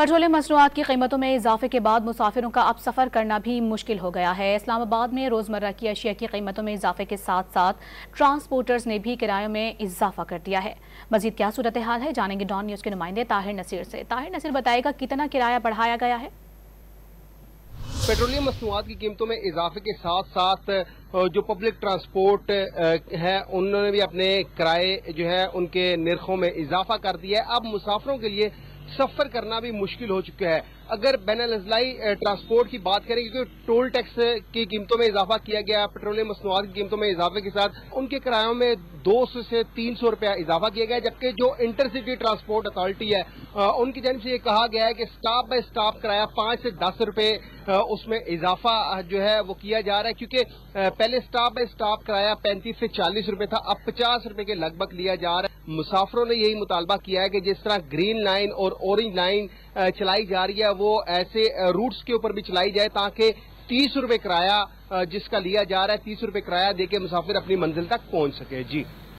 Petroleum मसनूआत की कीमतों में इजाफे के बाद मुसाफिरों का अब सफ़र करना भी मुश्किल हो गया है। इस्लामाबाद में रोज़मर्रा की अशिया की कीमतों में इजाफे के साथ साथ ट्रांसपोर्टर्स ने भी किरायों में इजाफा कर दिया है। मजीद क्या सूरत हाल है, जानेंगे डॉन न्यूज़ के नुमाइंदे ताहिर नसीर से। ताहिर नसीर बताएगा कितना किराया बढ़ाया गया है। पेट्रोलियम मसनूआत की कीमतों में इजाफे के साथ साथ जो पब्लिक ट्रांसपोर्ट है उन्होंने भी अपने किराए जो है उनके निर्खों में इजाफा कर दिया है। अब मुसाफिरों के लिए सफर करना भी मुश्किल हो चुका है। अगर बैनुल-अज़लाई ट्रांसपोर्ट की बात करें, क्योंकि टोल टैक्स की कीमतों में इजाफा किया गया, पेट्रोलियम मसनूआत की कीमतों में इजाफे के साथ उनके किरायों में 200 से 300 रुपया इजाफा किया गया, जबकि जो इंटरसिटी ट्रांसपोर्ट अथॉरिटी है उनकी जानिब से ये कहा गया है कि स्टॉप बाय स्टॉप किराया 5 से 10 रुपए उसमें इजाफा जो है वो किया जा रहा है, क्योंकि पहले स्टॉप बाय स्टॉप किराया 35 से 40 रुपए था, अब 50 रुपए के लगभग लिया जा रहा है। मुसाफिरों ने यही मुतालबा किया है कि जिस तरह ग्रीन लाइन और ऑरेंज लाइन चलाई जा रही है वो ऐसे रूट्स के ऊपर भी चलाई जाए, ताकि 30 रुपए किराया जिसका लिया जा रहा है 30 रुपए किराया देके मुसाफिर अपनी मंजिल तक पहुंच सके। जी।